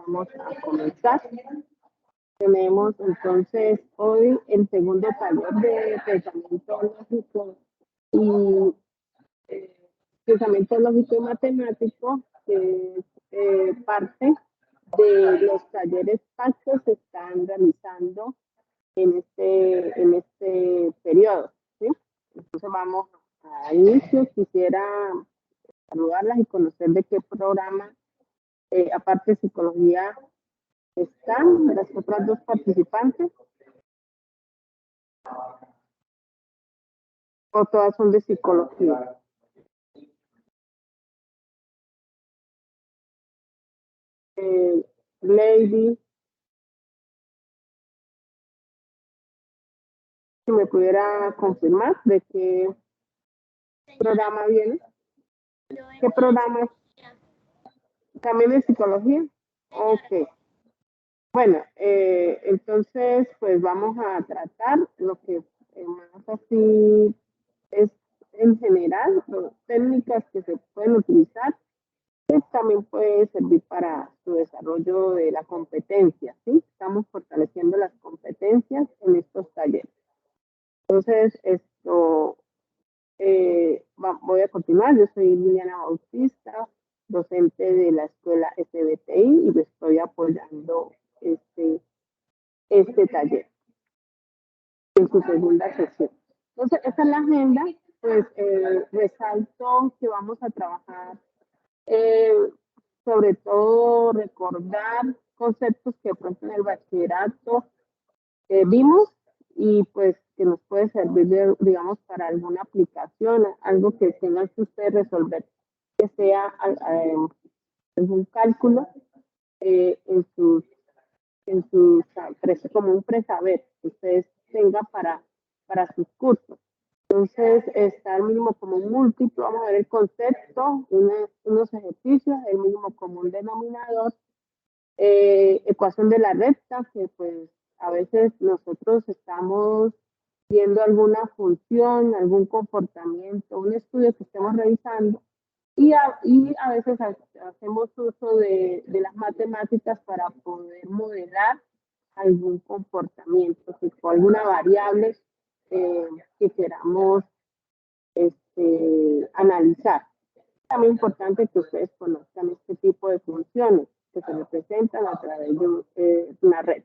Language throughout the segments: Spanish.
Vamos a comenzar. Tenemos entonces hoy el segundo taller de pensamiento lógico y pensamiento lógico y matemático, que es parte de los talleres PAC que se están realizando en este periodo, ¿sí? Entonces vamos a inicio. Quisiera saludarlas y conocer de qué programa, aparte de psicología, están las otras dos participantes, o todas son de psicología. Lady, si me pudiera confirmar de qué programa viene. ¿Qué programa es? ¿También de psicología? Ok. Bueno, entonces pues vamos a tratar lo que más así es en general, técnicas que se pueden utilizar, pues también puede servir para su desarrollo de la competencia, ¿sí? Estamos fortaleciendo las competencias en estos talleres. Entonces, voy a continuar. Yo soy Liliana Bautista, docente de la escuela SBTI, y le estoy apoyando este taller en su segunda sesión. Entonces, esta es la agenda. Pues resalto que vamos a trabajar, eh, sobre todo recordar conceptos que de pronto en el bachillerato vimos, y pues que nos puede servir, digamos, para alguna aplicación, algo que tengan que ustedes resolver, que sea algún cálculo en sus como un presaber que ustedes tengan para sus cursos. Entonces, está el mínimo común múltiplo, vamos a ver el concepto, unos ejercicios, el mínimo común denominador, ecuación de la recta, que pues a veces nosotros estamos viendo alguna función, algún comportamiento, un estudio que estemos revisando, y a veces hacemos uso de las matemáticas para poder modelar algún comportamiento, tipo alguna variable que queramos analizar. También es importante que ustedes conozcan este tipo de funciones que se representan a través de una red.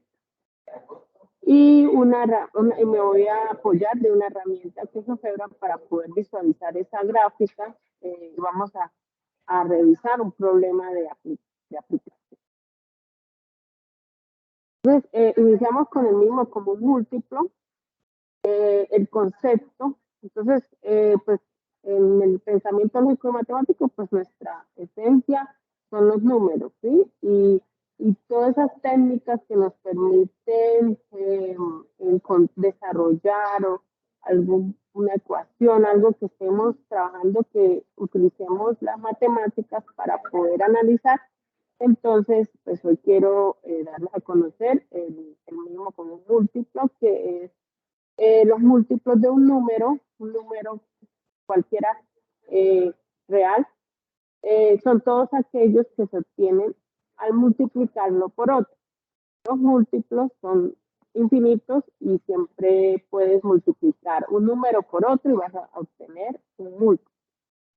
Y me voy a apoyar de una herramienta que es GeoGebra para poder visualizar esa gráfica. Vamos a revisar un problema de aplicación. Entonces, iniciamos con el mínimo común múltiplo, el concepto. Entonces, pues en el pensamiento lógico y matemático, pues nuestra esencia son los números, ¿sí? Y todas esas técnicas que nos permiten desarrollar o una ecuación, algo que estemos trabajando, que utilicemos las matemáticas para poder analizar. Entonces, pues hoy quiero darles a conocer el mínimo común múltiplo, que es los múltiplos de un número cualquiera real, son todos aquellos que se obtienen al multiplicarlo por otro. Los múltiplos son infinitos y siempre puedes multiplicar un número por otro y vas a obtener un múltiplo.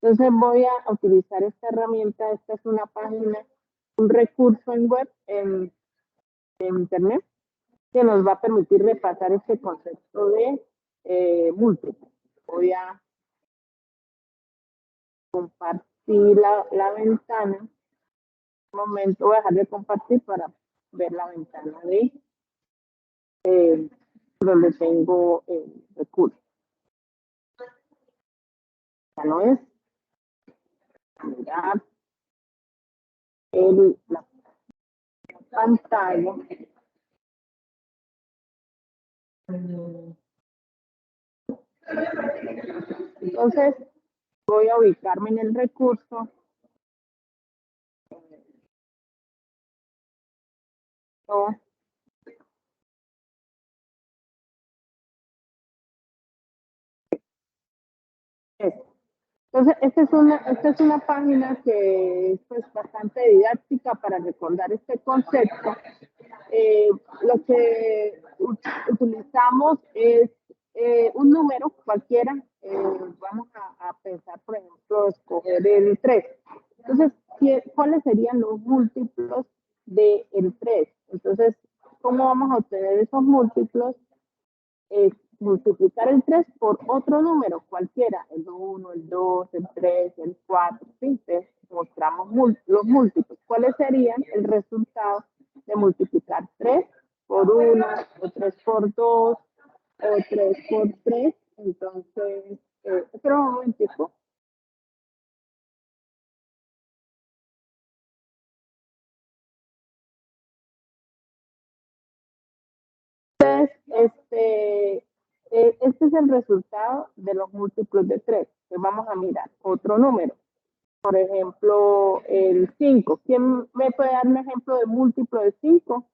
Entonces voy a utilizar esta herramienta. Esta es una página, un recurso en web, en internet, que nos va a permitir repasar este concepto de múltiplo. Voy a compartir la ventana. Un momento, voy a dejar de compartir para ver la ventana de donde tengo el recurso. Ya no es mirar la pantalla. Entonces, voy a ubicarme en el recurso. Entonces, esta es una página que es pues, bastante didáctica para recordar este concepto. Lo que utilizamos es un número cualquiera. Vamos a pensar, por ejemplo, escoger el 3. Entonces, ¿cuáles serían los múltiplos del 3? Entonces, ¿cómo vamos a obtener esos múltiplos? Multiplicar el 3 por otro número cualquiera, el 1, el 2, el 3, el 4, ¿sí? Entonces, mostramos los múltiplos. ¿Cuáles serían el resultado de multiplicar 3 por 1, o 3 por 2, o 3 por 3? Entonces, espera un momentico. Entonces, este es el resultado de los múltiplos de 3. Entonces, vamos a mirar otro número. Por ejemplo, el 5. ¿Quién me puede dar un ejemplo de múltiplo de 5?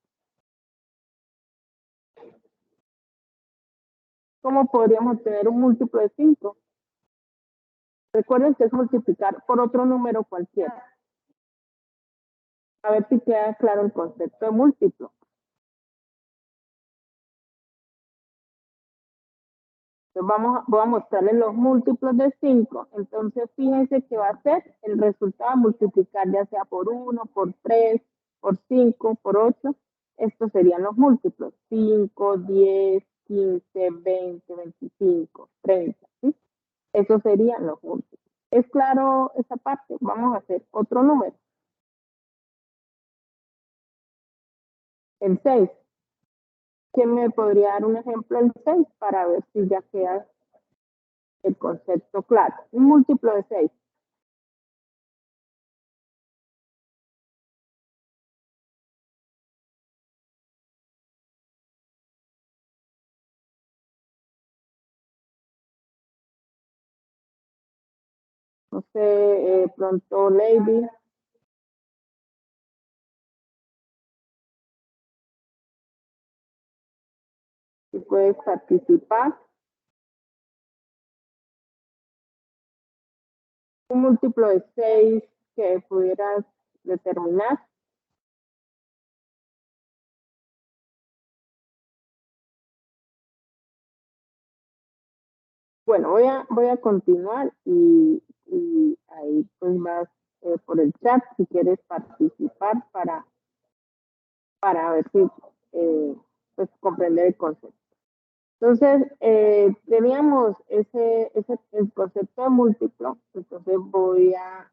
¿Cómo podríamos obtener un múltiplo de 5? Recuerden que es multiplicar por otro número cualquiera. A ver si queda claro el concepto de múltiplo. Entonces voy a mostrarles los múltiplos de 5. Entonces, fíjense que va a ser el resultado de multiplicar ya sea por 1, por 3, por 5, por 8. Estos serían los múltiplos. 5, 10, 15, 20, 25, 30. ¿Sí? Esos serían los múltiplos. ¿Es claro esa parte? Vamos a hacer otro número. El 6. ¿Quién me podría dar un ejemplo del 6 para ver si ya queda el concepto claro? Un múltiplo de 6. No sé, pronto Lady, si puedes participar. Un múltiplo de 6 que pudieras determinar. Bueno, voy a continuar y ahí pues vas por el chat si quieres participar para ver si pues comprender el concepto. Entonces, teníamos el concepto de múltiplo, entonces voy a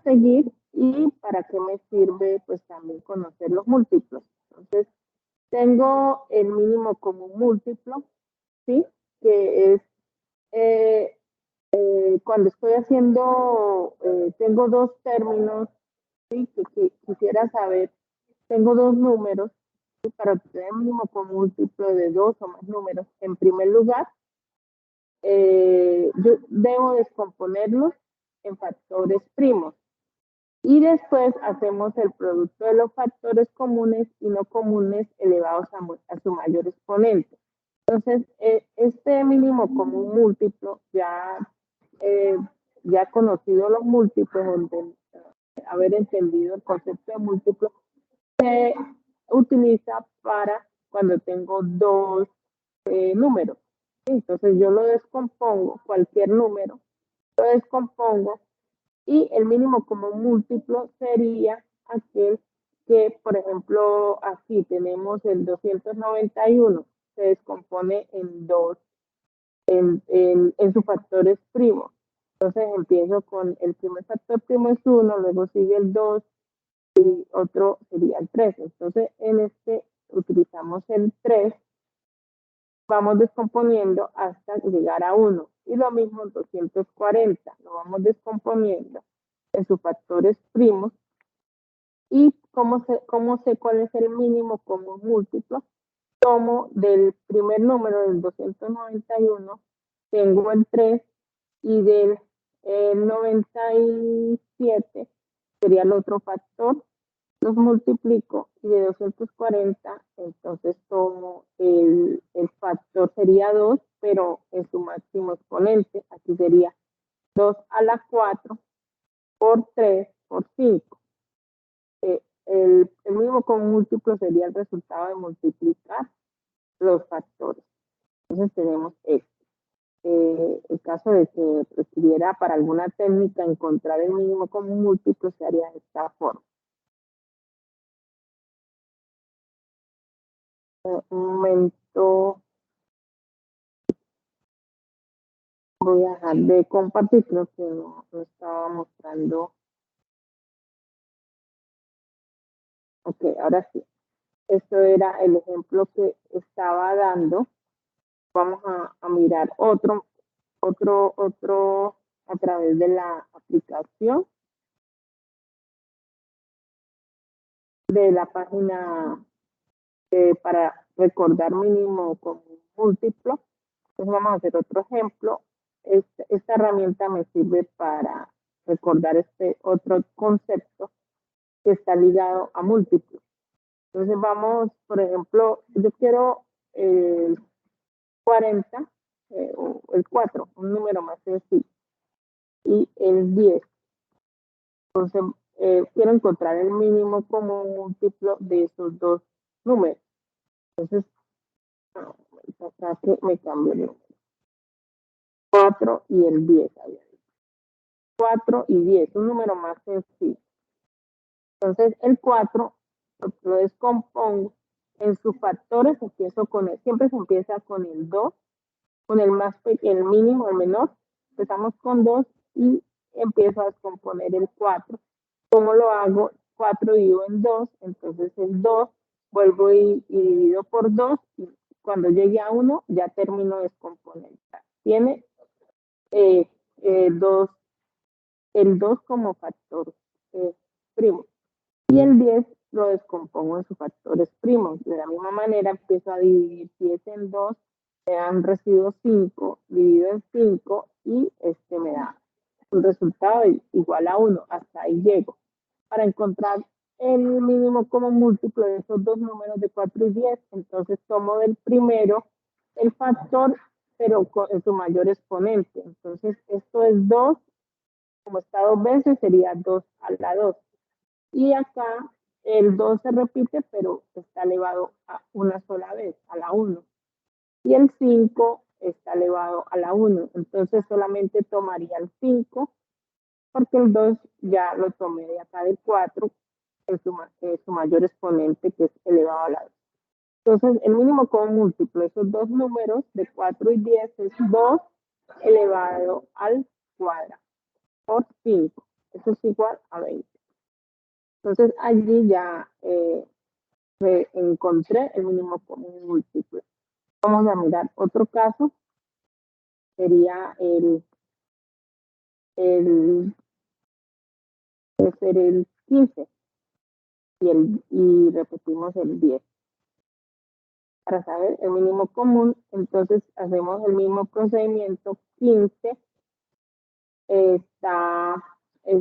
seguir y para qué me sirve pues también conocer los múltiplos. Entonces, tengo el mínimo común múltiplo, ¿sí? Que es eh, cuando estoy haciendo, tengo dos términos, ¿sí? Que quisiera saber, tengo dos números, ¿sí? Para obtener el mínimo común múltiplo de dos o más números. En primer lugar, yo debo descomponerlos en factores primos. Y después hacemos el producto de los factores comunes y no comunes elevados a su mayor exponente. Entonces, este mínimo común múltiplo, ya conocido los múltiplos, haber entendido el concepto de múltiplo, se utiliza para cuando tengo dos números. Entonces, yo lo descompongo, cualquier número, lo descompongo y el mínimo común múltiplo sería aquel que, por ejemplo, aquí tenemos el 291, se descompone en dos, en sus factores primos. Entonces empiezo con el primer factor primo es 1, luego sigue el 2 y otro sería el 3. Entonces en este utilizamos el 3, vamos descomponiendo hasta llegar a 1. Y lo mismo el 240, lo vamos descomponiendo en sus factores primos. ¿Y cómo sé cuál es el mínimo común múltiplo? Tomo del primer número del 291, tengo el 3 y del 97 sería el otro factor, los multiplico y de 240, entonces tomo el factor sería 2, pero en su máximo exponente, aquí sería 2 a la 4 por 3 por 5. El mínimo común múltiplo sería el resultado de multiplicar los factores. Entonces tenemos esto. En caso de que requiriera para alguna técnica encontrar el mínimo común múltiplo, se haría de esta forma. Un momento, voy a dejar de compartir, creo que no estaba mostrando. Ok, ahora sí. Esto era el ejemplo que estaba dando. Vamos a mirar otro a través de la aplicación de la página para recordar mínimo con múltiplo. Entonces vamos a hacer otro ejemplo. Esta herramienta me sirve para recordar este otro concepto que está ligado a múltiplo. Entonces vamos, por ejemplo, yo quiero el 40 o el 4, un número más sencillo, y el 10. Entonces, quiero encontrar el mínimo común múltiplo de esos dos números. Entonces, acá que me cambio el número. 4 y el 10. 4 y 10, un número más sencillo. Entonces, el 4 lo descompongo en sus factores, empiezo con él. Siempre se empieza con el 2, con el más pequeño, el mínimo, el menor. Empezamos con 2 y empiezo a descomponer el 4. ¿Cómo lo hago? 4 dividido en 2, entonces el 2, vuelvo y divido por 2, y cuando llegue a 1 ya termino de descomponer. Tiene eh, dos, el 2 como factor primo, y el 10 lo descompongo en sus factores primos. De la misma manera empiezo a dividir 10 en 2, me dan residuo 5, divido en 5 y este me da un resultado igual a 1, hasta ahí llego. Para encontrar el mínimo común múltiplo de esos dos números de 4 y 10, entonces tomo del primero el factor, pero en su mayor exponente. Entonces esto es 2, como está dos veces, sería 2 a la 2. Y acá el 2 se repite, pero está elevado a una sola vez, a la 1. Y el 5 está elevado a la 1. Entonces solamente tomaría el 5, porque el 2 ya lo tomé de acá del 4 en su mayor exponente, que es elevado a la 2. Entonces, el mínimo común múltiplo de esos dos números, de 4 y 10, es 2 elevado al cuadrado por 5. Eso es igual a 20. Entonces, allí ya encontré el mínimo común múltiplo. Vamos a mirar otro caso. Sería el 15 y repetimos el 10. Para saber el mínimo común, entonces hacemos el mismo procedimiento. 15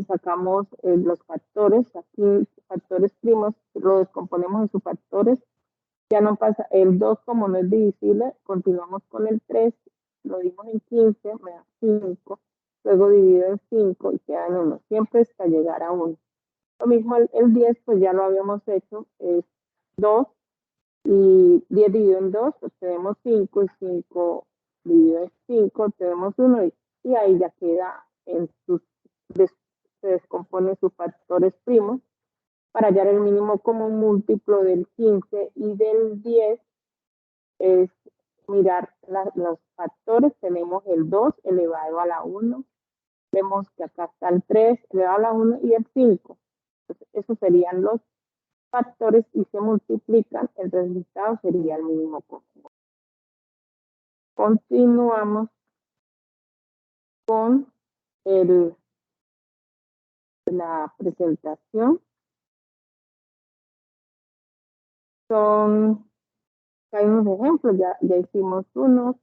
sacamos los factores, aquí factores primos, lo descomponemos en sus factores. Ya no pasa, el 2 como no es divisible, continuamos con el 3, lo dimos en 15, me da 5, luego divido en 5 y queda en 1, siempre hasta llegar a 1. Lo mismo el 10, pues ya lo habíamos hecho, es 2 y 10 dividido en 2, pues tenemos 5 y 5 dividido en 5, tenemos 1 y ahí ya queda en sus, se descompone sus factores primos. Para hallar el mínimo común múltiplo del 15 y del 10 es mirar los factores. Tenemos el 2 elevado a la 1, vemos que acá está el 3 elevado a la 1 y el 5. Entonces, esos serían los factores y se multiplican, el resultado sería el mínimo común. Continuamos con la presentación. Hay unos ejemplos, ya hicimos unos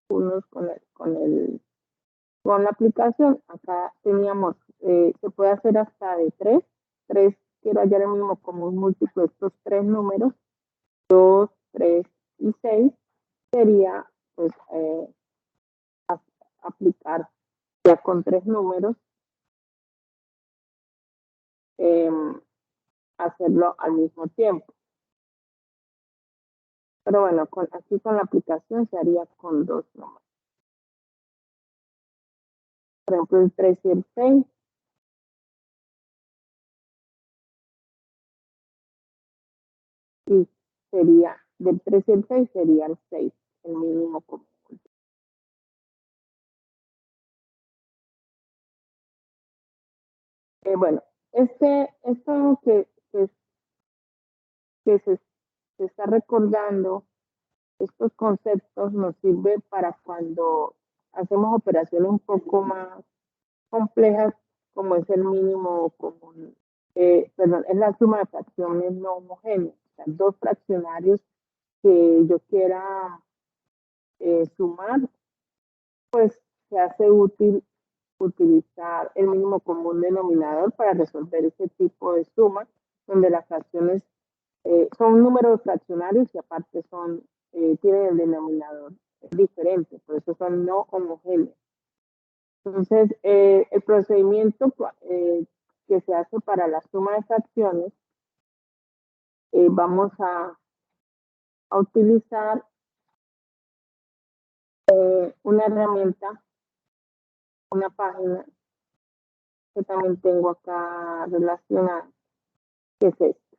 con la aplicación. Acá teníamos, se puede hacer hasta de 3. Quiero hallar el mínimo común múltiplo de estos tres números, 2, 3 y 6. Sería pues aplicar ya con 3 números, hacerlo al mismo tiempo. Pero bueno, aquí con la aplicación se haría con 2 números. Por ejemplo, el 3 y el 6. Y sería, del 3 y el 6 sería el 6, el mínimo común. Bueno, esto que se está recordando, estos conceptos nos sirven para cuando hacemos operaciones un poco más complejas, como es el mínimo común, perdón, es la suma de fracciones no homogéneas, o sea, dos fraccionarios que yo quiera sumar, pues se hace útil utilizar el mínimo común denominador para resolver ese tipo de suma, donde las fracciones son números fraccionarios y aparte tienen el denominador diferente, por eso son no homogéneos. Entonces, el procedimiento que se hace para la suma de fracciones, vamos a utilizar una herramienta, una página que también tengo acá relacionada, que es esta.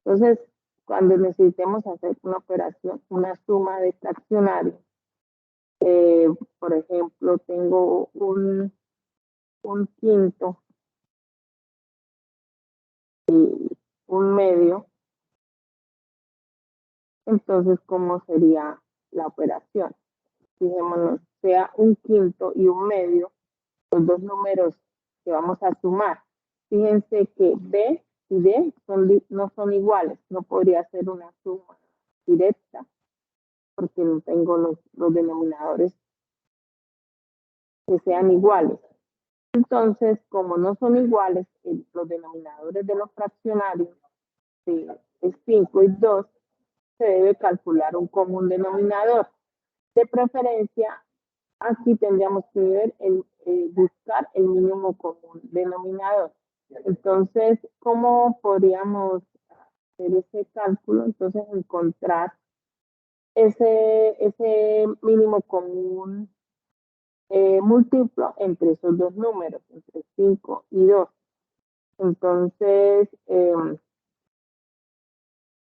Entonces, cuando necesitemos hacer una operación, una suma de fraccionarios, por ejemplo, tengo un quinto y un medio, entonces, ¿cómo sería la operación? Fijémonos, sea un quinto y un medio, los dos números que vamos a sumar. Fíjense que B y D no son iguales, no podría ser una suma directa porque no tengo los denominadores que sean iguales. Entonces, como no son iguales, los denominadores de los fraccionarios es 5 y 2, se debe calcular un común denominador. De preferencia, aquí tendríamos que ver buscar el mínimo común denominador. Entonces, ¿cómo podríamos hacer ese cálculo? Entonces, encontrar ese mínimo común múltiplo entre esos dos números, entre 5 y 2. Entonces,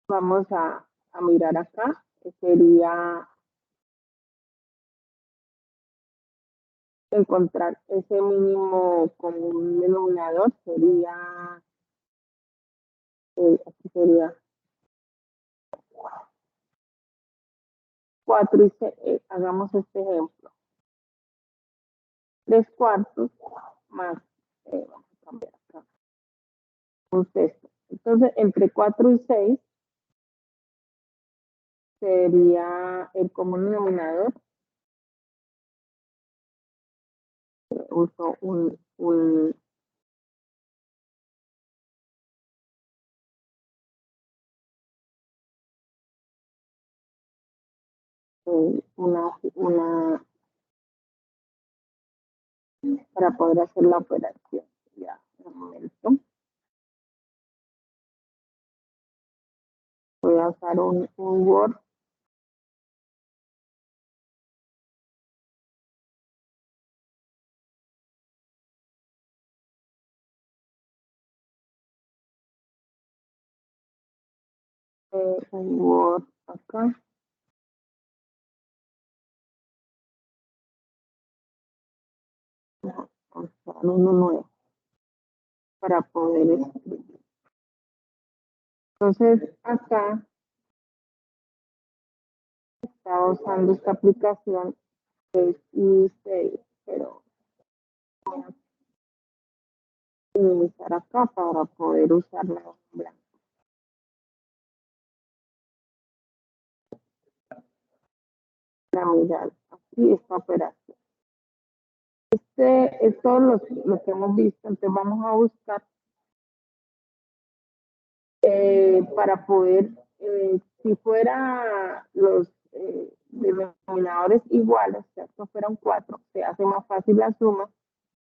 vamos a mirar acá, que sería encontrar ese mínimo común denominador, sería, aquí sería 4 y 6, hagamos este ejemplo, 3 cuartos más, vamos a cambiar acá, un sexto. Entonces, entre 4 y 6 sería el común denominador. Uso una para poder hacer la operación. Ya, un momento. Voy a usar un Word. Un Word acá. Vamos a usar uno nuevo para poder escribir. Entonces, acá estaba usando esta aplicación 6 y 6, pero voy a minimizar acá para poder usarla en blanco. Para mirar aquí esta operación. Es todo lo que hemos visto, entonces vamos a buscar para poder, si fuera los denominadores iguales, o sea, esto fueran 4, se hace más fácil la suma,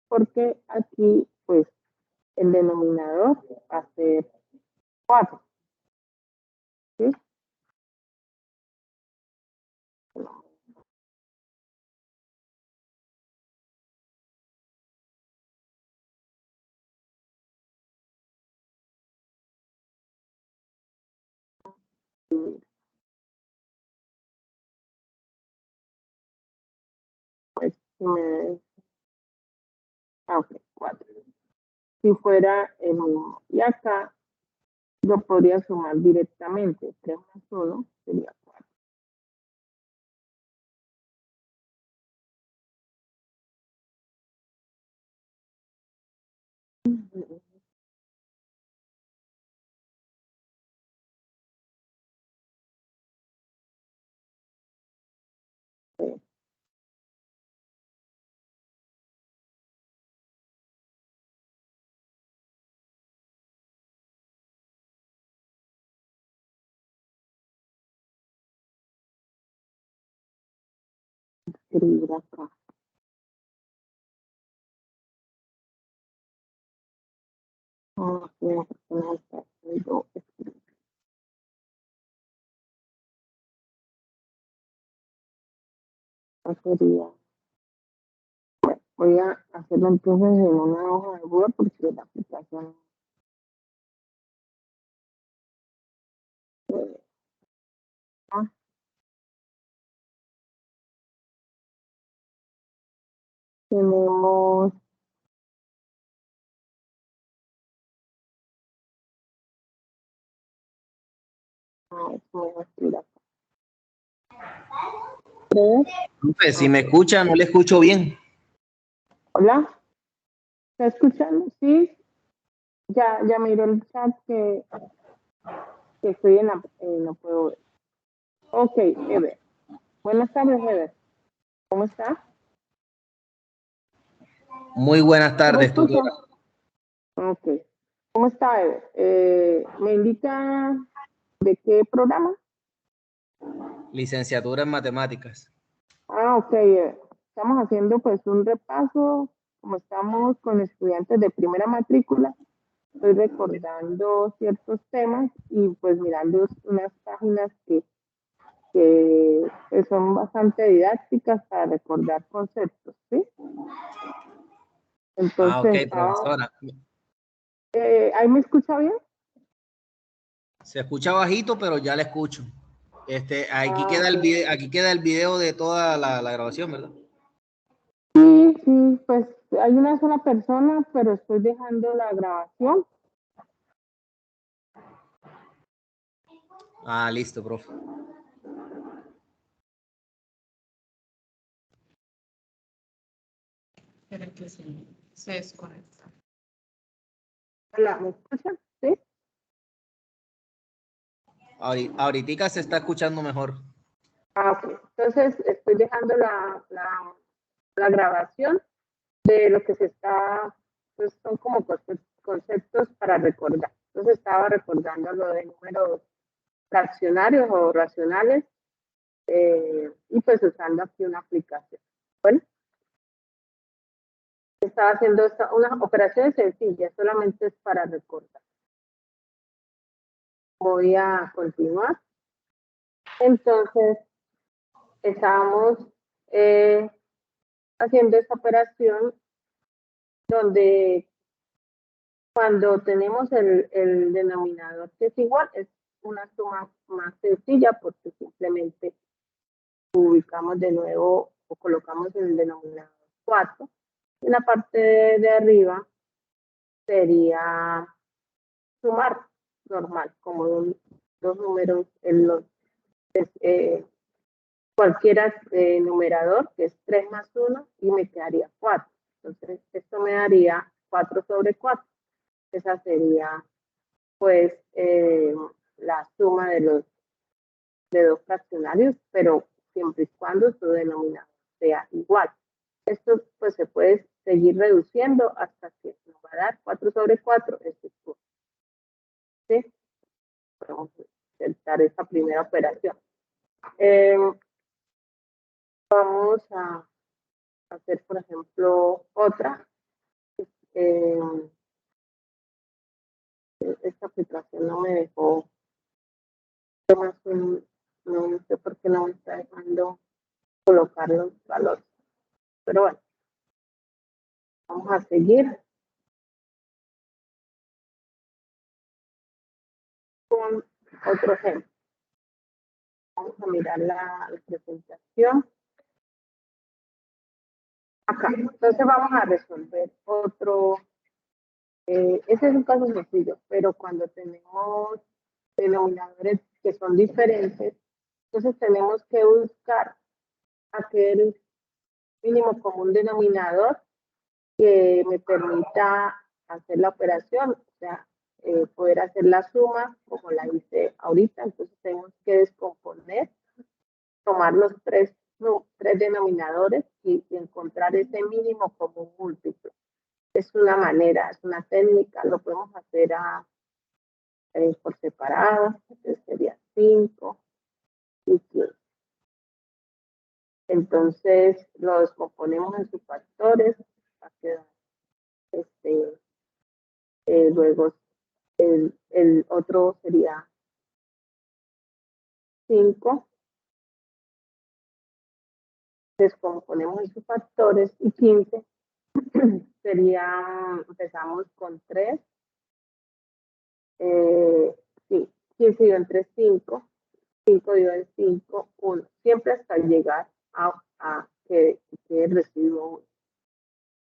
porque aquí, pues, el denominador va a ser 4, ¿sí? Pues, ok, 4. Si fuera el 1 y acá, lo podría sumar directamente. 3 más 1 sería 4. Escribir acá. Ok, no está haciendo escribir. Sería. Voy a hacerlo entonces en una hoja de Word porque la aplicación ah, tenemos voy a escribir acá. 3. Profe, si me escucha, no le escucho bien. Hola, ¿está escuchando? Sí, ya miré el chat que estoy en la, no puedo ver. Ok, Ever. Buenas tardes, Ever. ¿Cómo está? Muy buenas ¿Sí me tardes, escucha? tutora. Ok. ¿Cómo está, Ever? ¿Me indica de qué programa? Licenciatura en matemáticas. Ok. Estamos haciendo pues un repaso, como estamos con estudiantes de primera matrícula, estoy recordando ciertos temas y pues mirando unas páginas que son bastante didácticas para recordar conceptos, ¿sí? Ah, ok, Entonces estaba, profesora. ¿ahí me escucha bien? Se escucha bajito, pero ya le escucho. Ah, Aquí queda el video de toda la grabación, ¿verdad? sí, pues hay una sola persona, pero estoy dejando la grabación. Ah, listo, profe. Espera que se desconecta. Hola, ¿me escuchan? Sí. Ahorita se está escuchando mejor. Ok. Entonces estoy dejando la grabación de lo que se está, pues son como conceptos para recordar. Entonces estaba recordando lo de números fraccionarios o racionales y pues usando aquí una aplicación. Bueno, estaba haciendo unas operaciones sencillas, solamente es para recordar. Voy a continuar. Entonces, estábamos haciendo esta operación donde cuando tenemos el denominador que es igual, es una suma más sencilla porque simplemente ubicamos de nuevo o colocamos el denominador 4. En la parte de arriba sería sumar normal, como dos números en los cualquiera numerador, que es 3 más 1, y me quedaría 4. Entonces, esto me daría 4 sobre 4. Esa sería, pues, la suma de dos fraccionarios, pero siempre y cuando su denominador sea igual. Esto, pues, se puede seguir reduciendo hasta que nos va a dar 4 sobre 4. Esto es todo. ¿Sí? Vamos a intentar esta primera operación. Vamos a hacer, por ejemplo, otra. esta aplicación no me dejó, no sé por qué no me está dejando colocar los valores, pero bueno, vamos a seguir con otro ejemplo. Vamos a mirar la presentación. Acá, entonces vamos a resolver otro. Ese es un caso sencillo, pero cuando tenemos denominadores que son diferentes, entonces tenemos que buscar aquel mínimo común denominador que me permita hacer la operación, o sea, poder hacer la suma como la hice ahorita. Entonces tenemos que descomponer, tomar los tres denominadores y encontrar ese mínimo común múltiplo. Es una manera, es una técnica, lo podemos hacer por separado, entonces sería 5 y 15. Entonces lo descomponemos en sus factores, va a quedar luego el otro sería 5, descomponemos en sus factores, y 15 sería, empezamos con 3, sí, 15 dividido entre 5, 5 dividido en 5, 1, siempre hasta llegar a que el residuo 1.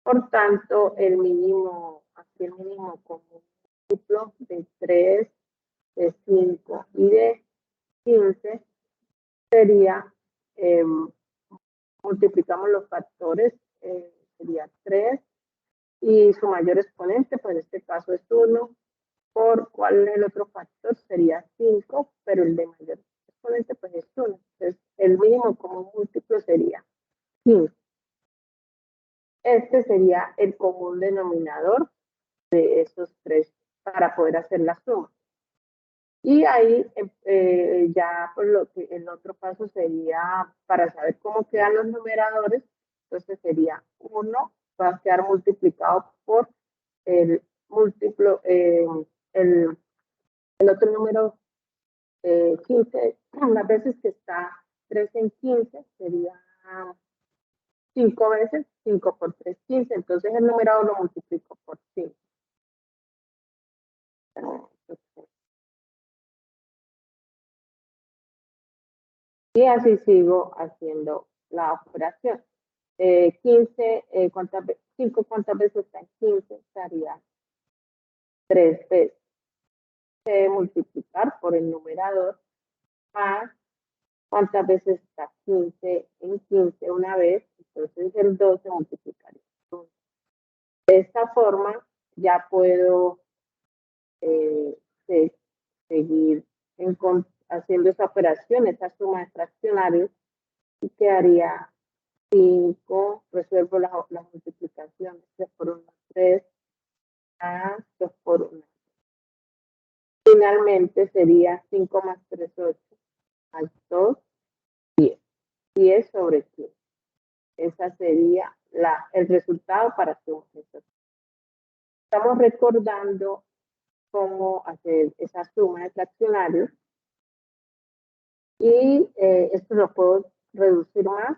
Por tanto, el mínimo, aquí el mínimo común múltiplo de 3, de 5 y de 15 sería, multiplicamos los factores, sería 3, y su mayor exponente, pues en este caso es 1, por cuál el otro factor sería 5, pero el de mayor exponente pues es 1. Entonces, el mínimo común múltiplo sería 15. Este sería el común denominador de esos tres para poder hacer la suma. Y ahí ya por lo que el otro paso sería para saber cómo quedan los numeradores. Entonces sería 1 va a quedar multiplicado por el múltiplo, el otro número 15, las veces que está 3 en 15 sería 5 veces, 5 por 3, 15. Entonces el numerador lo multiplico por 5. Y así sigo haciendo la operación. 15, 5 cuántas veces está en 15, estaría 3 veces. Multiplicar por el numerador más cuántas veces está 15 en 15 una vez, entonces el 12 multiplicaría. De esta forma ya puedo seguir haciendo esa operación, esa suma de fraccionarios, y quedaría 5, resuelvo las multiplicaciones, 3 por 1, 3, más 2 por 1. Finalmente sería 5 más 3, 8, más 2, 10. 10 sobre 15. Esa sería el resultado para sumar. Estamos recordando cómo hacer esa suma de fraccionarios, y esto lo puedo reducir más,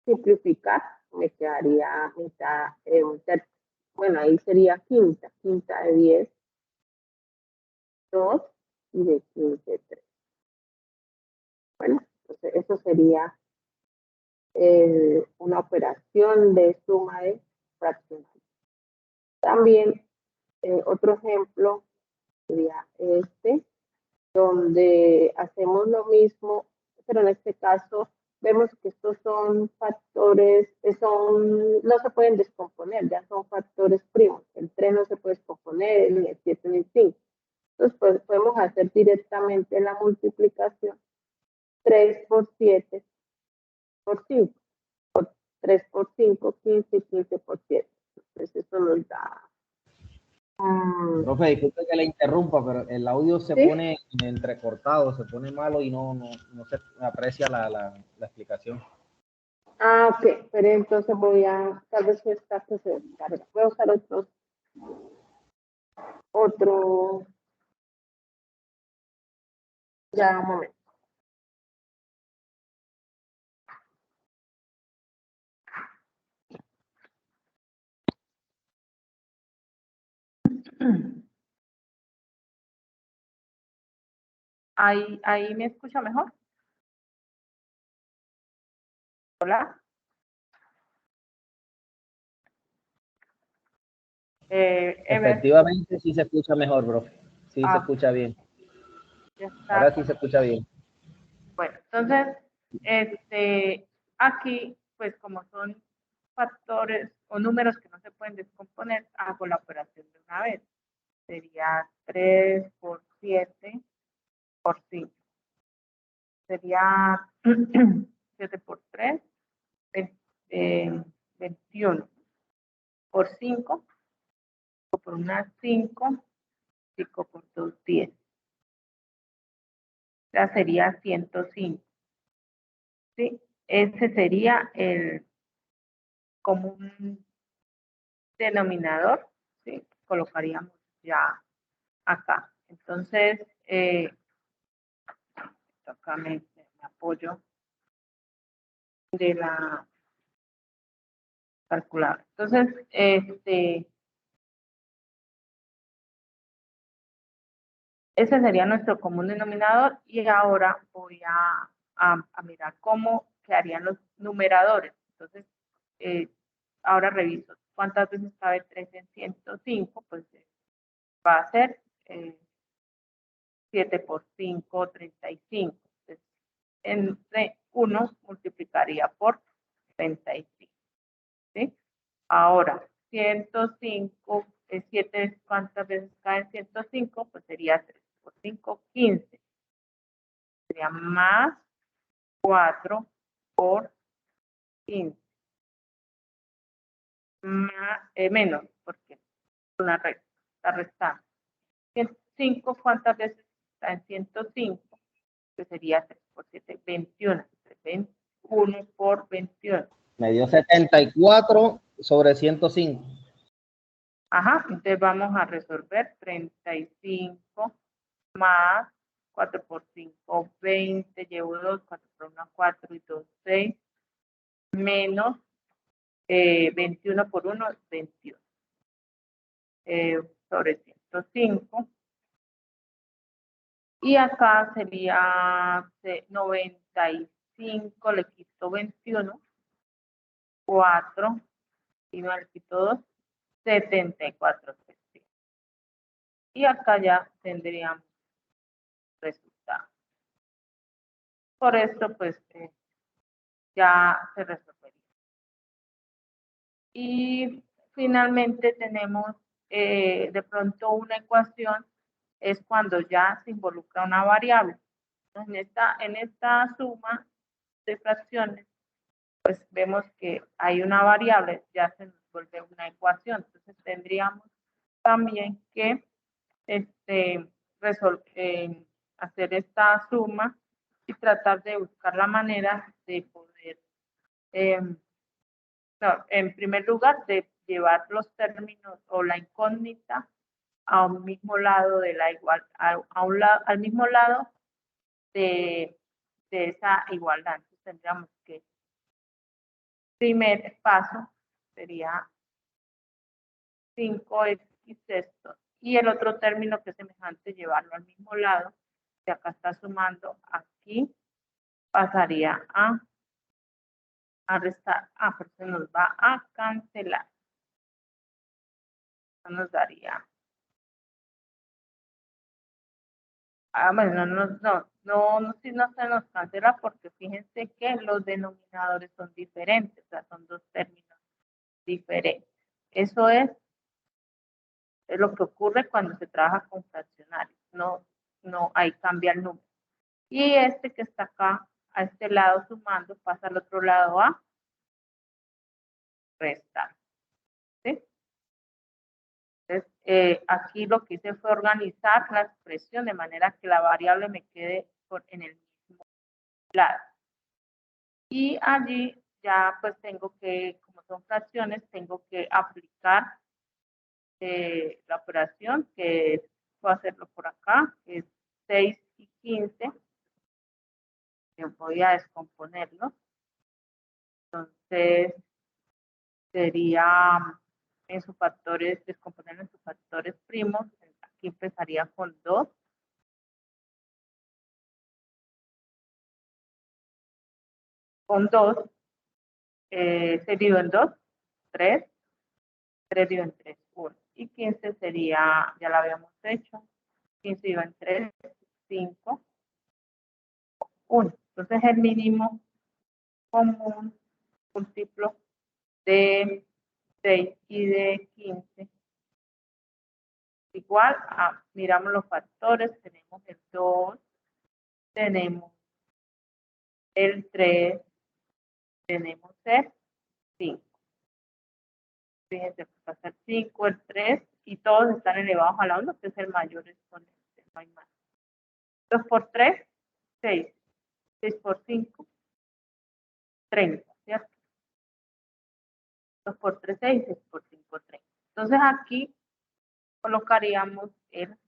simplificar, me quedaría mitad, bueno, ahí sería quinta de 10, 2, y de 15, 3. Bueno, entonces eso sería una operación de suma de fraccionarios. También otro ejemplo sería donde hacemos lo mismo, pero en este caso vemos que estos son factores, no se pueden descomponer, ya son factores primos. El 3 no se puede descomponer, ni el 7 ni el 5. Entonces pues, podemos hacer directamente la multiplicación. 3 por 7 por 5, por 3 por 5, 15, y 15 por 7. Entonces eso nos da... Profe, disculpe que le interrumpa, pero el audio se ¿sí? pone entrecortado, se pone malo y no se aprecia la explicación. Ah, ok, pero entonces voy a, tal vez esta que se descarga. Voy a usar otro, ya un momento. Ahí me escucha mejor. Hola. Ever, Efectivamente, sí se escucha mejor, bro. Sí se ah, escucha bien. ya está. Ahora sí se escucha bien. Bueno, entonces, aquí, pues como son factores o números que no se pueden descomponer, hago la operación de una vez. Sería 3 por 7 por 5. Sería 7 por 3, 21 por 5, por unas 5, 5 por 2, 10. Ya sería 105. ¿Sí? Ese sería el común denominador, ¿sí? Colocaríamos ya acá. Entonces, acá me apoyo de la calculadora. Entonces, ese sería nuestro común denominador y ahora voy a mirar cómo quedarían los numeradores. Entonces, ahora reviso cuántas veces cabe 3 en 105, pues va a ser 7 por 5, 35. Entonces, entre 1 multiplicaría por 35. ¿Sí? Ahora, 105, 7, ¿cuántas veces cae 105? Pues sería 3 por 5, 15. Sería más 4 por 15. Menos, porque una recta, está restando. 105, ¿cuántas veces está en 105? Que sería 3 por 7, 21. 21 por 21. Me dio 74 sobre 105. Ajá, entonces vamos a resolver 35 más 4 por 5, 20, llevo 2, 4 por 1, 4 y 2, 6, menos 21 por 1, 21. Sobre 105. Y acá sería 95, le quito 21, 4, y me le quito 2, 74. Y acá ya tendríamos resultado. Por esto, pues, ya se resolvería. Y finalmente tenemos de pronto una ecuación, es cuando ya se involucra una variable. En esta suma de fracciones, pues vemos que hay una variable, ya se nos vuelve una ecuación. Entonces tendríamos también que hacer esta suma y tratar de buscar la manera de poder, no, en primer lugar, de llevar los términos o la incógnita a un mismo lado de la igual, al mismo lado de esa igualdad. Entonces tendríamos que, primer paso sería 5x sexto, y el otro término que es semejante, llevarlo al mismo lado, que acá está sumando, aquí pasaría a restar. Pero se nos va a cancelar. Eso nos daría. Bueno, no se nos cancela porque fíjense que los denominadores son diferentes, o sea, son dos términos diferentes. Eso es lo que ocurre cuando se trabaja con fraccionarios. No, ahí cambia el número. Y este que está acá, a este lado sumando, pasa al otro lado a restar. ¿Sí? Entonces, aquí lo que hice fue organizar la expresión de manera que la variable me quede en el mismo lado. Y allí ya pues tengo que, como son fracciones, tengo que aplicar la operación, que es, voy a hacerlo por acá, que es 6 y 15. Yo voy a descomponerlo. Entonces, sería en sus factores, descomponerlo en sus factores primos. Aquí empezaría con 2. Con 2, se divide en 2, 3, 3 dividido en 3, 1. Y 15 sería, ya lo habíamos hecho, 15 dividido en 3, 5, 1. Entonces el mínimo común múltiplo de 6 y de 15 igual a, miramos los factores, tenemos el 2, tenemos el 3, tenemos el 5. Fíjense, va a ser 5, el 3, y todos están elevados a la 1, que es el mayor exponente, no hay más. 2 por 3, 6. 6 por 5, 30, ¿cierto? 2 por 3, 6, 6 por 5, 30. Entonces aquí colocaríamos el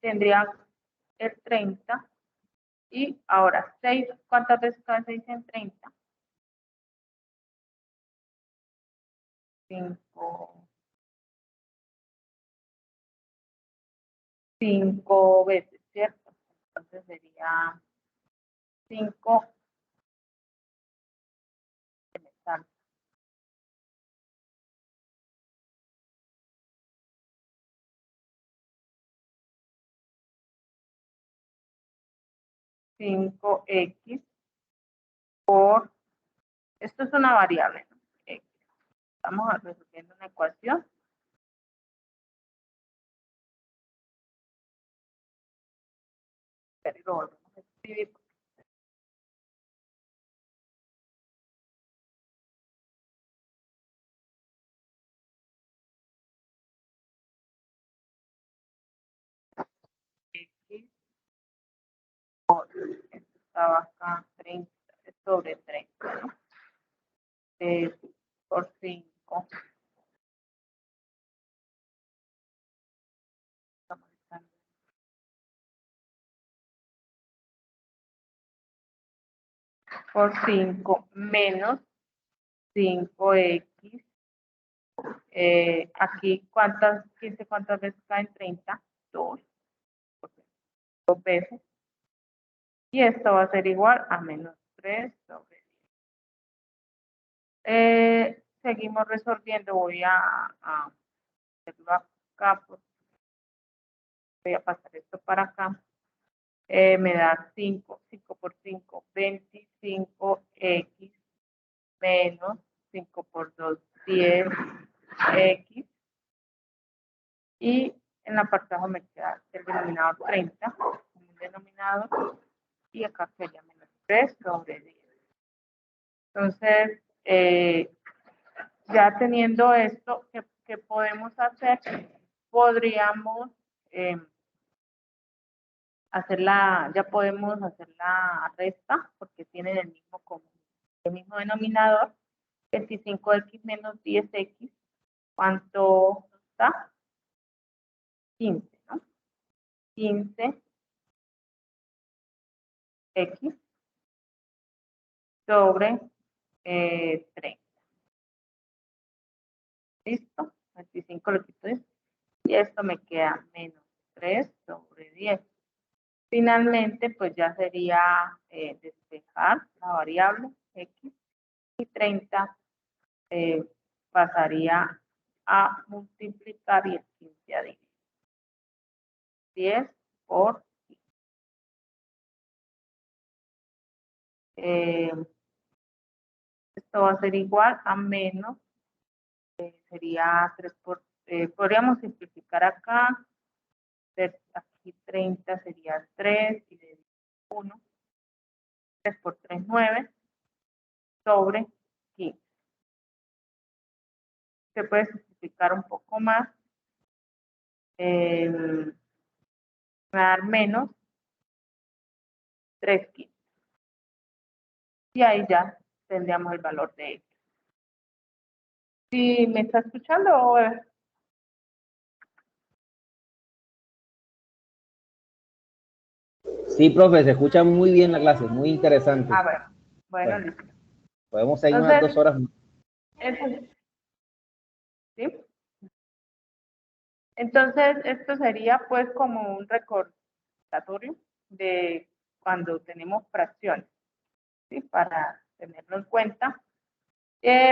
tendría el 30 y ahora 6, ¿cuántas veces cae 6 en 30? 5 veces, ¿cierto? Entonces sería 5, 5x por, esto es una variable, ¿no? X. Estamos resolviendo una ecuación. Pero lo volvemos a escribir. X por, esto estaba acá, 30 sobre 30, ¿no? Por 5. Por 5 menos 5x. Aquí, ¿cuántas veces caen 30? 2. 2 veces. Y esto va a ser igual a menos 3 sobre 10. Seguimos resolviendo. Voy a hacerlo acá. Voy a pasar esto para acá. Me da 5 por 5, 25x menos 5 por 2, 10x. Y en la parte de abajo me queda el denominador 30, un denominador, y acá sería menos 3 sobre 10. Entonces, ya teniendo esto, ¿qué podemos hacer? Podríamos ya podemos hacer la resta, porque tienen el mismo denominador. 25x menos 10x, ¿cuánto está? 15, ¿no? 15x sobre 30. ¿Listo? 25 lo quito esto. Y esto me queda menos 3 sobre 10. Finalmente, pues ya sería despejar la variable x, y 30 pasaría a multiplicar y el 15 a dividir. 10 por 15. Esto va a ser igual a menos, sería 3 por, podríamos simplificar acá, aquí 30 sería 3 y de 1, 3 por 3, 9, sobre 15. Se puede simplificar un poco más, me va a dar menos 3/5. Y ahí ya tendríamos el valor de X. ¿Sí me está escuchando o...? Sí, profe, se escucha muy bien la clase, muy interesante. Bueno, Bueno, listo. podemos seguir unas 2 horas. ¿Sí? Entonces, esto sería pues como un recordatorio de cuando tenemos fracciones, ¿sí? Para tenerlo en cuenta.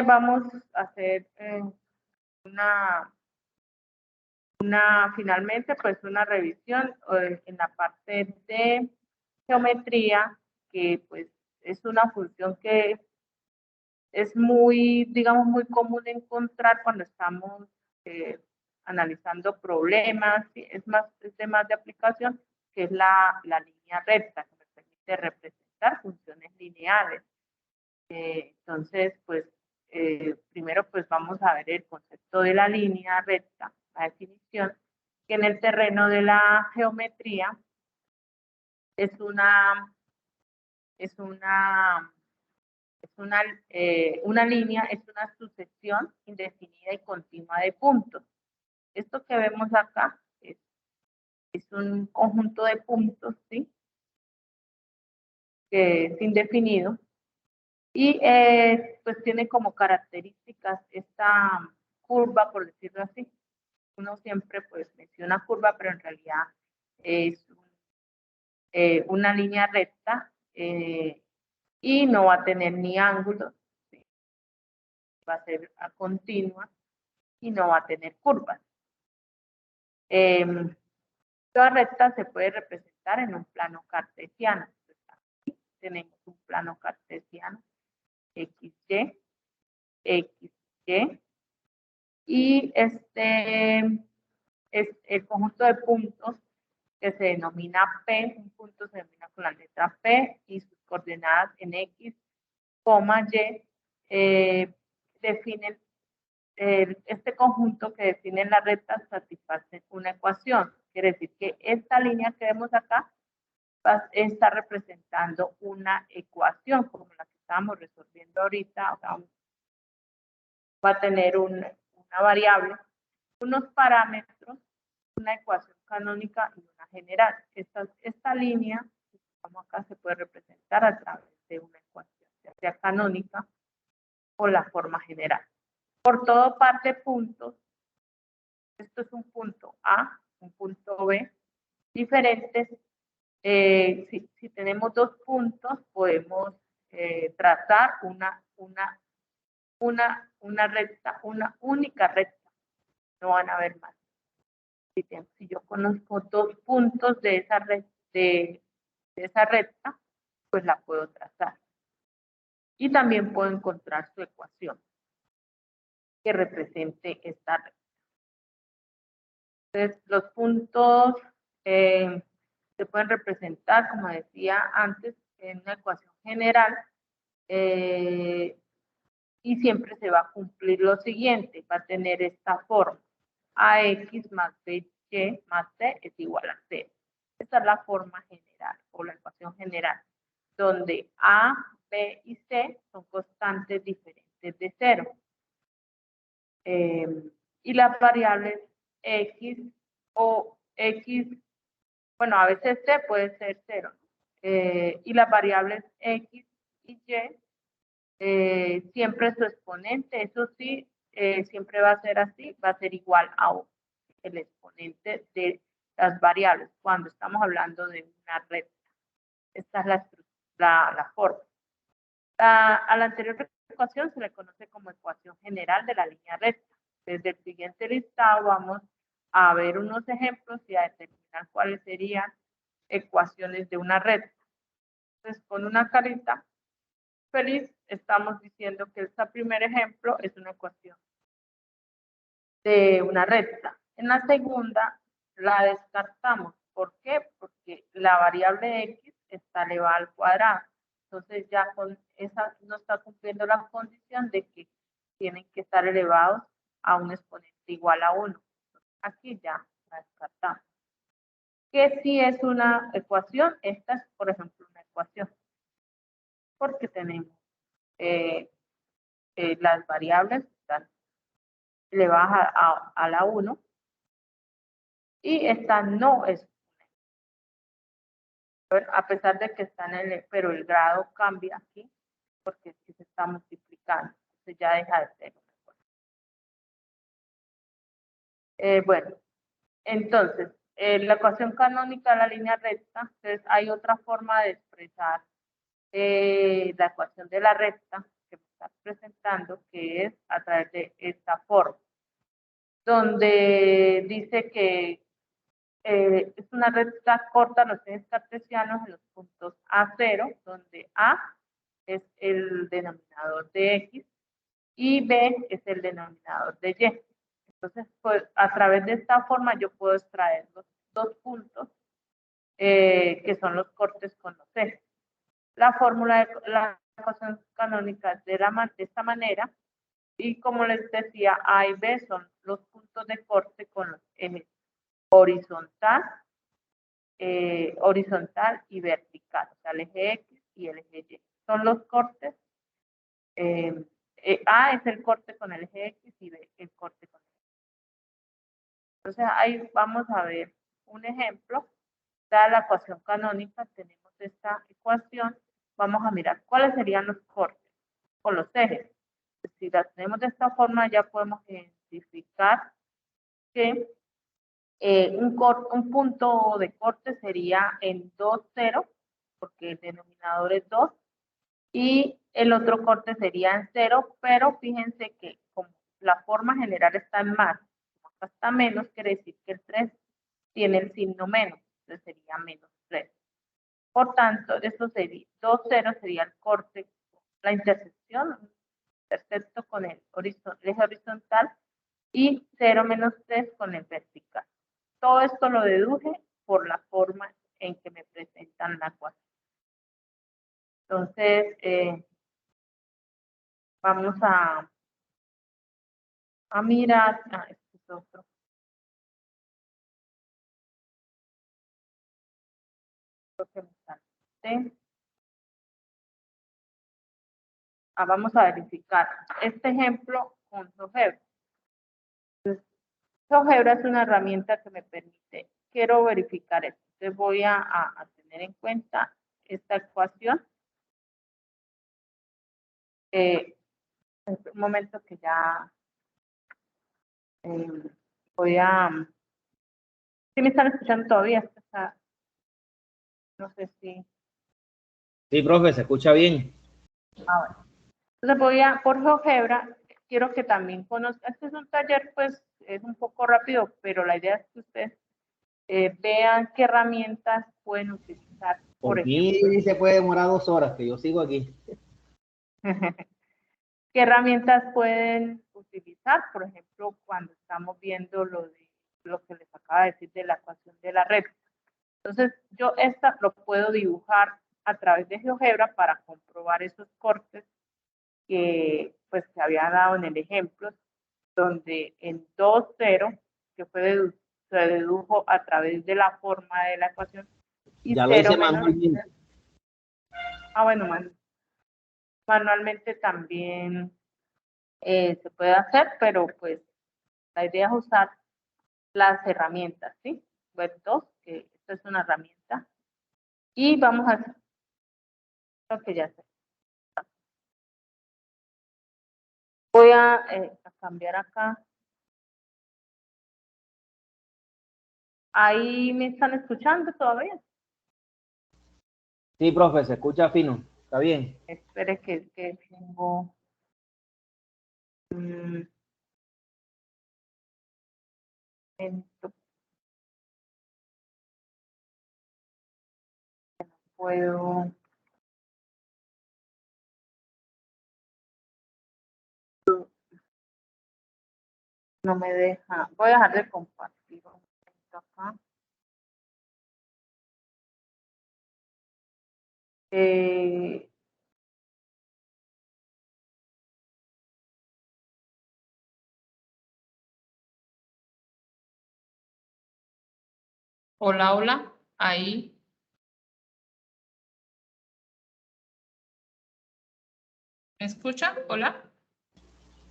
Vamos a hacer finalmente pues una revisión en la parte de geometría, que pues es una función que es muy, digamos, muy común encontrar cuando estamos analizando problemas, ¿sí? Es de más de aplicación, que es la línea recta, que me permite representar funciones lineales. Entonces, pues, primero pues vamos a ver el concepto de la línea recta, la definición, que en el terreno de la geometría es una línea, es una sucesión indefinida y continua de puntos. Esto que vemos acá es un conjunto de puntos, ¿sí? Que es indefinido y pues tiene como características esta curva, por decirlo así. Uno siempre pues menciona curva, pero en realidad es una línea recta y no va a tener ni ángulos, ¿sí? Va a ser continua y no va a tener curvas. Toda recta se puede representar en un plano cartesiano. Aquí tenemos un plano cartesiano, XY, XY, y este es el conjunto de puntos que se denomina P. Un punto se denomina con la letra P y sus coordenadas en X, Y, definen este conjunto que define la recta satisface una ecuación. Quiere decir que esta línea que vemos acá está representando una ecuación como la que estábamos resolviendo ahorita. O sea, va a tener una variable, unos parámetros, una ecuación canónica y una general. Esta línea, como acá, se puede representar a través de una ecuación, ya sea canónica o la forma general. Por todo par de puntos, esto es un punto A, un punto B, diferentes. Si tenemos 2 puntos, podemos trazar una recta, una única recta. No van a haber más. Si yo conozco 2 puntos de esa recta, pues la puedo trazar. Y también puedo encontrar su ecuación que represente esta recta. Entonces, los puntos se pueden representar, como decía antes, en una ecuación general y siempre se va a cumplir lo siguiente, va a tener esta forma: AX más BY más C es igual a 0. Esta es la forma general o la ecuación general, donde A, B y C son constantes diferentes de 0. Y las variables X o X, bueno, a veces C puede ser 0. Y las variables X y Y, siempre su exponente, eso sí, siempre va a ser así, va a ser igual a el exponente de las variables cuando estamos hablando de una recta. Esta es la forma. A la anterior ecuación se le conoce como ecuación general de la línea recta. Desde el siguiente listado vamos a ver unos ejemplos y a determinar cuáles serían ecuaciones de una recta. Entonces, con una carita feliz, estamos diciendo que este primer ejemplo es una ecuación de una recta. En la segunda la descartamos. ¿Por qué? Porque la variable X está elevada al cuadrado. Entonces ya con esa no está cumpliendo la condición de que tienen que estar elevados a un exponente igual a 1. Aquí ya la descartamos. Que si es una ecuación, esta es, por ejemplo, una ecuación, porque tenemos las variables están elevadas a la 1 y esta no es, a pesar de que está en el, pero el grado cambia aquí porque es que se está multiplicando, entonces ya deja de ser una ecuación. Bueno, entonces, la ecuación canónica de la línea recta, entonces hay otra forma de expresar la ecuación de la recta que me está presentando, que es a través de esta forma, donde dice que es una recta corta los ejes cartesianos en los puntos A0, donde A es el denominador de X y B es el denominador de Y. Entonces, pues, a través de esta forma yo puedo extraer los dos puntos que son los cortes con los ejes. La fórmula de la ecuación canónica de esta manera, y como les decía, A y B son los puntos de corte con los ejes horizontal, horizontal y vertical, o sea, el eje X y el eje Y. Son los cortes. A es el corte con el eje X y B el corte con el eje Y. Entonces, ahí vamos a ver un ejemplo. Dada la ecuación canónica, tenemos esta ecuación. Vamos a mirar cuáles serían los cortes con los ejes. Si la tenemos de esta forma, ya podemos identificar que un punto de corte sería en 2, 0, porque el denominador es 2, y el otro corte sería en 0, pero fíjense que como la forma general está en más, como acá está menos, quiere decir que el 3 tiene el signo menos, entonces sería menos 3. Por tanto, esto sería 2, 0 sería el corte, la intersección, intersecto con el eje horizontal, y 0 menos 3 con el vertical. Todo esto lo deduje por la forma en que me presentan la ecuación. Entonces, vamos a mirar. Este es otro. Creo que me salté. Vamos a verificar este ejemplo con GeoGebra. GeoGebra es una herramienta que me permite, quiero verificar esto. Entonces voy a tener en cuenta esta ecuación. Un momento que ya voy a... ¿Sí me están escuchando todavía? No sé si... Sí, profe, se escucha bien. Bueno. Entonces voy por GeoGebra, quiero que también conozcan, este es un taller, pues es un poco rápido, pero la idea es que ustedes vean qué herramientas pueden utilizar, por Por mí ejemplo. se puede demorar 2 horas, que yo sigo aquí. ¿Qué herramientas pueden utilizar? Por ejemplo, cuando estamos viendo lo que les acaba de decir de la ecuación de la red. Entonces, yo esta lo puedo dibujar a través de GeoGebra para comprobar esos cortes que pues se había dado en el ejemplo, donde en 2, 0, que se dedujo a través de la forma de la ecuación, y Ya lo 0 hice menos. manualmente. Bueno, manualmente también se puede hacer, pero pues la idea es usar las herramientas, ¿sí? Web 2, que esta es una herramienta, y vamos a hacer lo que ya sé. Voy a cambiar acá. ¿Ahí me están escuchando todavía? Sí, profe, se escucha fino. ¿Está bien? Espere que tengo... puedo... No me deja... Voy a dejar de compartir un momento acá. Hola, hola, ahí. ¿Me escuchan? Hola.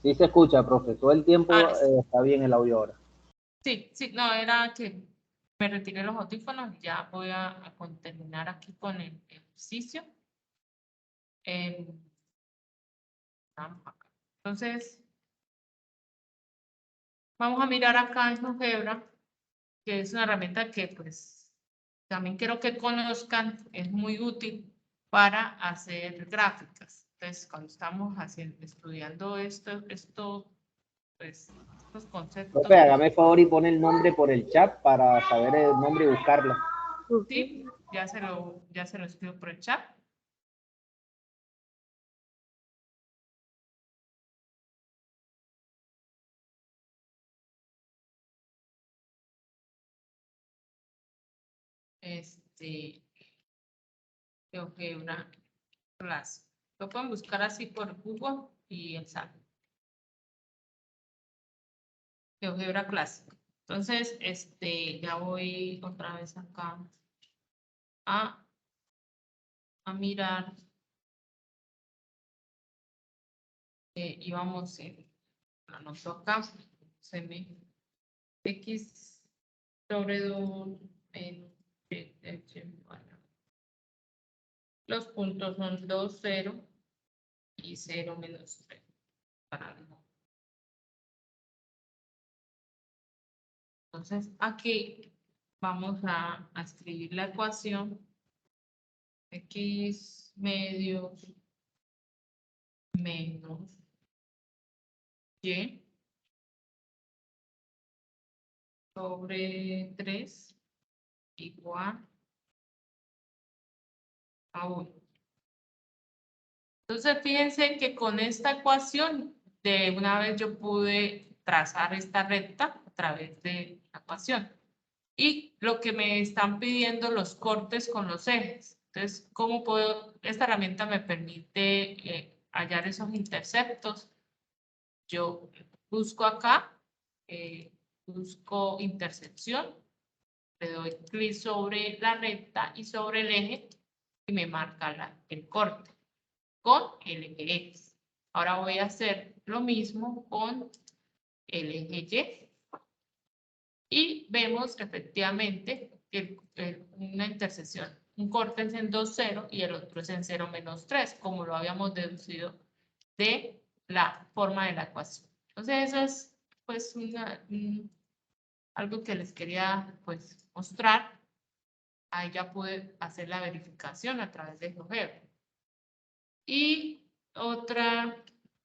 Sí se escucha, profe. Todo el tiempo Ahora sí. está bien el audio ahora. Sí, no, era que me retiré los audífonos, ya voy a terminar aquí con el ejercicio. Vamos acá. Entonces, vamos a mirar acá en GeoGebra, que es una herramienta que pues también quiero que conozcan, es muy útil para hacer gráficas. Entonces, cuando estamos estudiando pues, estos conceptos. Profe, hágame el favor y pone el nombre por el chat para saber el nombre y buscarla. Sí, ya se lo escribo por el chat. GeoGebra clase. Lo pueden buscar así por Google y el SAT. GeoGebra clásica. Entonces, ya voy otra vez acá a mirar. Y vamos la anoto acá. X sobre 2 menos los puntos son 2, 0 y 0 menos 3. Entonces, aquí vamos a escribir la ecuación X medios menos Y sobre 3 igual a 1. Entonces, fíjense que con esta ecuación, de una vez yo pude trazar esta recta a través de la ecuación. Y lo que me están pidiendo los cortes con los ejes. Entonces, ¿cómo puedo? Esta herramienta me permite hallar esos interceptos. Yo busco acá, busco intersección, le doy clic sobre la recta y sobre el eje y me marca el corte con el eje X. Ahora voy a hacer lo mismo con el eje Y. Y vemos efectivamente que una intersección, un corte es en 2, 0 y el otro es en 0 menos 3, como lo habíamos deducido de la forma de la ecuación. Entonces, eso es pues algo que les quería pues mostrar. Ahí ya pude hacer la verificación a través de GeoGebra. Y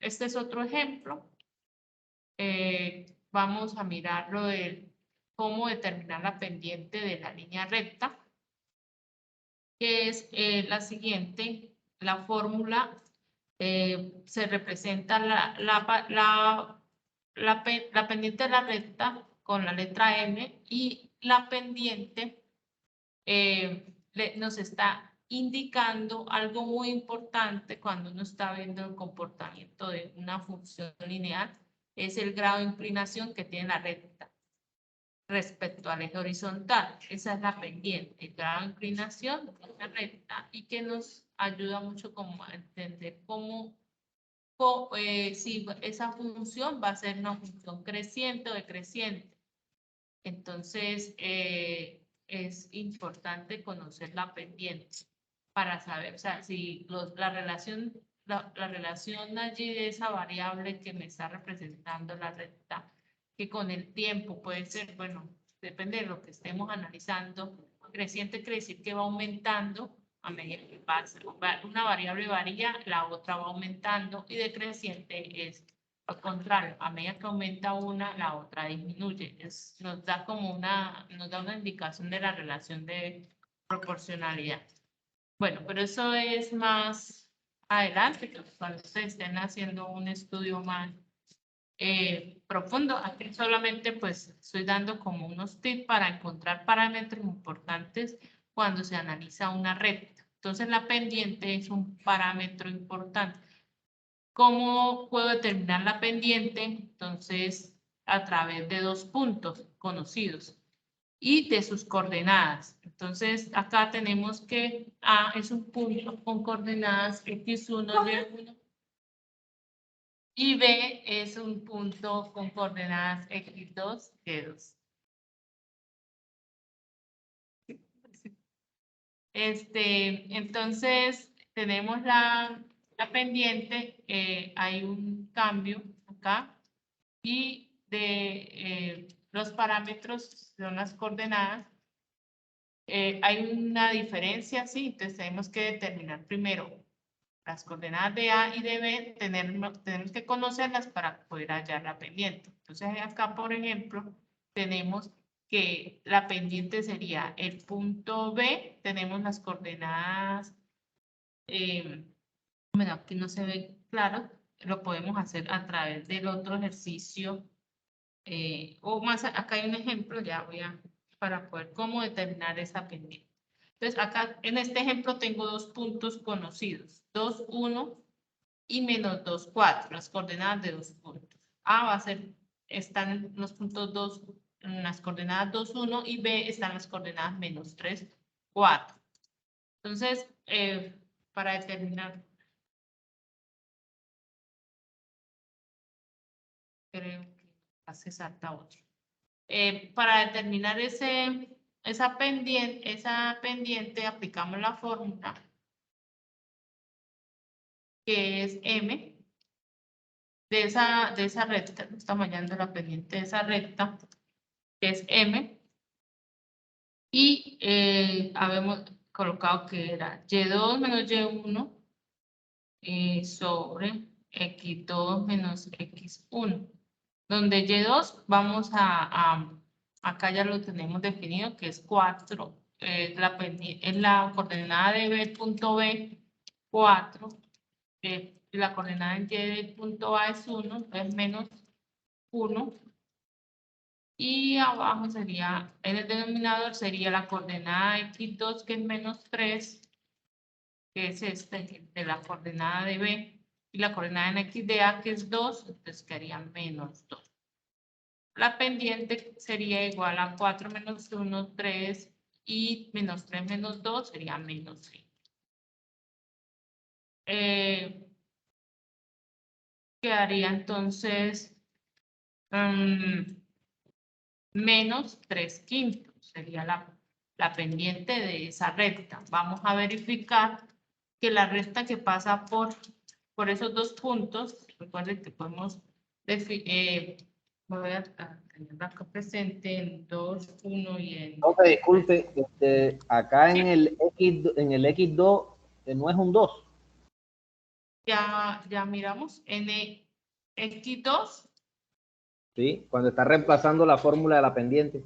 este es otro ejemplo. Vamos a mirar lo de cómo determinar la pendiente de la línea recta, que es la siguiente. La fórmula se representa la pendiente de la recta con la letra M y la pendiente nos está indicando algo muy importante cuando uno está viendo el comportamiento de una función lineal, es el grado de inclinación que tiene la recta respecto al eje horizontal. Esa es la pendiente, el grado de inclinación de la recta, y que nos ayuda mucho como a entender si esa función va a ser una función creciente o decreciente. Entonces, es importante conocer la pendiente para saber, o sea, si la relación allí de esa variable que me está representando la recta, que con el tiempo puede ser, bueno, depende de lo que estemos analizando, creciente quiere decir que va aumentando a medida que pasa. Una variable varía, la otra va aumentando, y decreciente es al contrario, a medida que aumenta una, la otra disminuye. Nos da una indicación de la relación de proporcionalidad. Bueno, pero eso es más adelante, que cuando ustedes estén haciendo un estudio más profundo. Aquí solamente pues estoy dando como unos tips para encontrar parámetros importantes cuando se analiza una recta. Entonces la pendiente es un parámetro importante. ¿Cómo puedo determinar la pendiente? Entonces, a través de dos puntos conocidos. y de sus coordenadas. Entonces, acá tenemos que A es un punto con coordenadas x1, y1, y B es un punto con coordenadas x2, y2. Entonces, tenemos la pendiente, hay un cambio acá, y de los parámetros son las coordenadas. Hay una diferencia, sí, entonces tenemos que determinar primero las coordenadas de A y de B, tenemos que conocerlas para poder hallar la pendiente. Entonces acá, por ejemplo, tenemos que la pendiente sería el punto B, tenemos las coordenadas, bueno, aquí no se ve claro, lo podemos hacer a través del otro ejercicio, o más, acá hay un ejemplo, ya voy a, para poder cómo determinar esa pendiente. Entonces acá en este ejemplo tengo dos puntos conocidos, 2, 1 y menos 2, 4, las coordenadas de dos puntos. A va a ser, están en los puntos 2, en las coordenadas 2, 1 y B están las coordenadas menos 3, 4. Entonces, para determinar, creo que hace salta otro. Para determinar esa pendiente aplicamos la fórmula que es M de esa recta, estamos hallando la pendiente de esa recta, que es M, y habíamos colocado que era Y2 menos Y1 sobre X2 menos X1, donde Y2 vamos acá ya lo tenemos definido, que es 4, es la coordenada de B, punto B, 4, la coordenada en Y del punto A es 1, es menos 1, y abajo sería, en el denominador sería la coordenada X2, que es menos 3, que es de la coordenada de B, y la coordenada en X de A, que es 2, entonces quedaría menos 2. La pendiente sería igual a 4 menos 1, 3, y menos 3 menos 2 sería menos 5. Quedaría entonces menos 3/5, sería la pendiente de esa recta. Vamos a verificar que la recta que pasa por esos dos puntos, recuerden que podemos voy a tenerla acá presente en 2, 1 y en... Ok, disculpe, acá en el X2 no es un 2. Ya miramos en el X2. Sí, cuando está reemplazando la fórmula de la pendiente.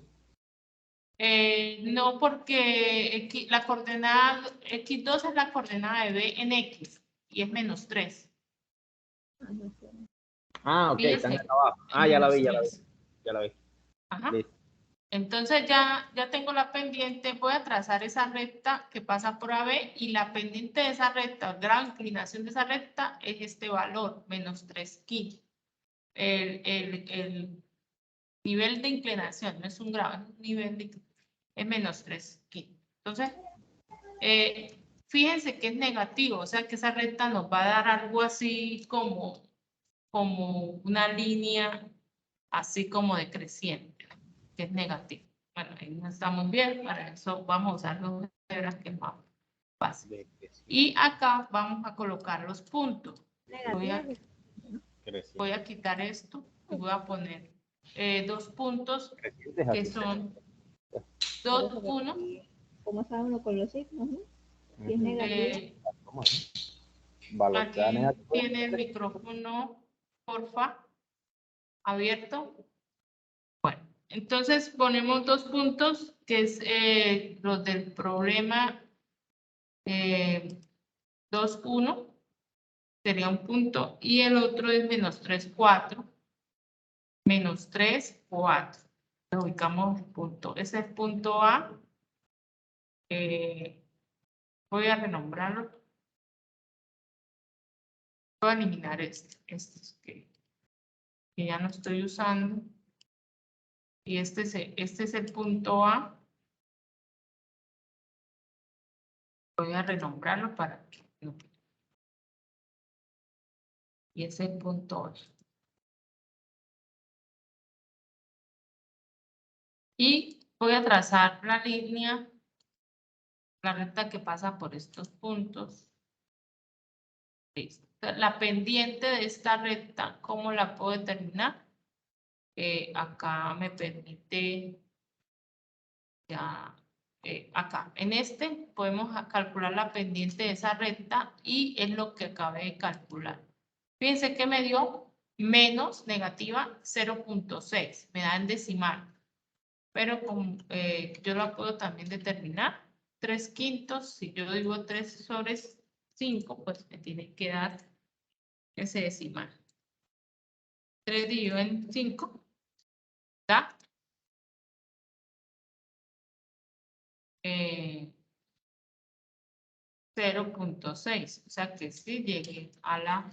No, porque la coordenada X2 es la coordenada de B en X y es menos 3. Ah, ok, están Fíjense, acá abajo. Ah, ya la vi, ya la vi. Ya la vi. Ajá. Listo. Entonces ya tengo la pendiente, voy a trazar esa recta que pasa por AB y la pendiente de esa recta, grado de inclinación de esa recta es este valor, menos 3/5. El nivel de inclinación, no es un grado, es un nivel de inclinación, es menos 3/5. Entonces, fíjense que es negativo, o sea que esa recta nos va a dar algo así como una línea así como decreciente, que es negativo. Bueno, ahí no estamos bien, para eso vamos a usar los hebras, que es más fácil. Y acá vamos a colocar los puntos. Voy a quitar esto y voy a poner dos puntos que son 2, 1. ¿Cómo sabe uno con los signos? Si es negativo. Aquí tiene el micrófono, porfa, abierto. Bueno, entonces ponemos dos puntos, que es los del problema 2, 1, sería un punto, y el otro es menos 3, 4, menos 3, 4. Lo ubicamos el punto, ese es el punto A. Voy a renombrarlo. Voy a eliminar estos que ya no estoy usando. Y este es el punto A. Voy a renombrarlo para que no. Y ese es el punto A. Y voy a trazar la línea, la recta que pasa por estos puntos. Listo. La pendiente de esta recta, ¿cómo la puedo determinar? Acá me permite, ya, acá, en este podemos calcular la pendiente de esa recta y es lo que acabé de calcular. Fíjense que me dio menos negativa 0.6, me da en decimal. Pero como yo la puedo también determinar, 3/5, si yo digo 3 sobre 5, pues me tiene que dar ese decimal. 3 dividido en 5 da 0.6, o sea que sí llegué a la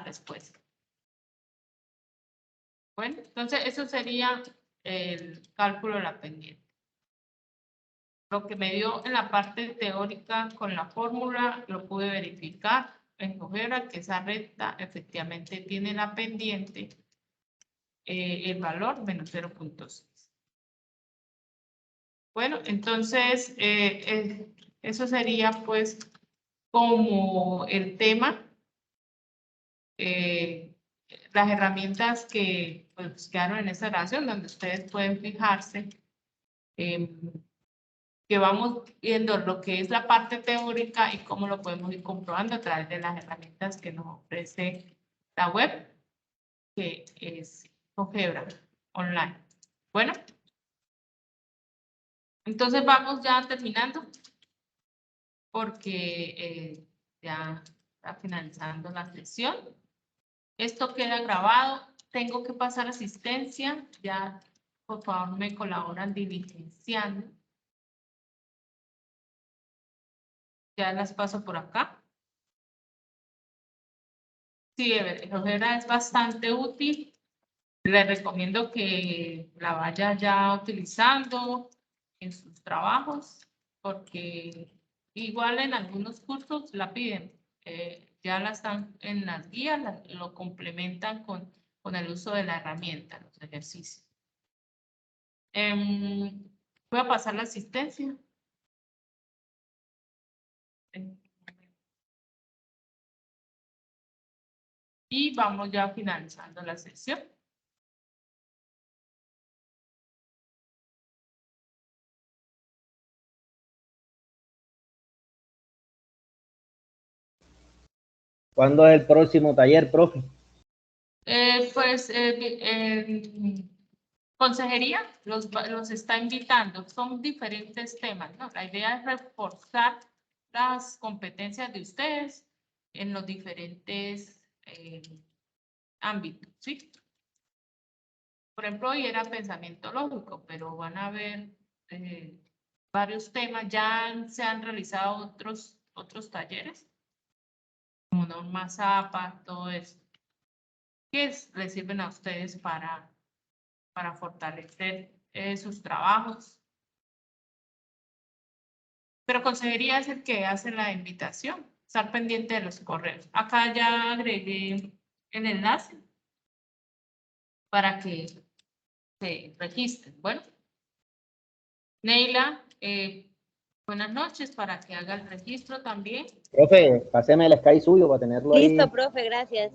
respuesta. Bueno, entonces eso sería el cálculo de la pendiente. Lo que me dio en la parte teórica con la fórmula lo pude verificar en GeoGebra, que esa recta efectivamente tiene la pendiente, el valor menos 0.6. Bueno, entonces eso sería pues como el tema, las herramientas que pues, quedaron en esta relación, donde ustedes pueden fijarse que vamos viendo lo que es la parte teórica y cómo lo podemos ir comprobando a través de las herramientas que nos ofrece la web, que es GeoGebra online. Bueno, entonces vamos ya terminando, porque ya está finalizando la sesión. Esto queda grabado. Tengo que pasar asistencia. Ya, por favor, me colaboran diligenciando. Ya las paso por acá. Sí, GeoGebra es bastante útil. Les recomiendo que la vaya ya utilizando en sus trabajos, porque igual en algunos cursos la piden. Ya la están en las guías, lo complementan con el uso de la herramienta, los ejercicios. Voy a pasar la asistencia. Y vamos ya finalizando la sesión. ¿Cuándo es el próximo taller, profe? Consejería los está invitando. Son diferentes temas, ¿no? La idea es reforzar las competencias de ustedes en los diferentes ámbitos, ¿sí? Por ejemplo, hoy era pensamiento lógico, pero van a haber varios temas. Ya se han realizado otros talleres, como norma Zapa, todo eso, que les sirven a ustedes para fortalecer sus trabajos. Pero consejería es el que hace la invitación, estar pendiente de los correos. Acá ya agregué el enlace para que se registren. Bueno, Neila, buenas noches, para que haga el registro también. Profe, páseme el Skype suyo para tenerlo ahí. Listo, profe, gracias.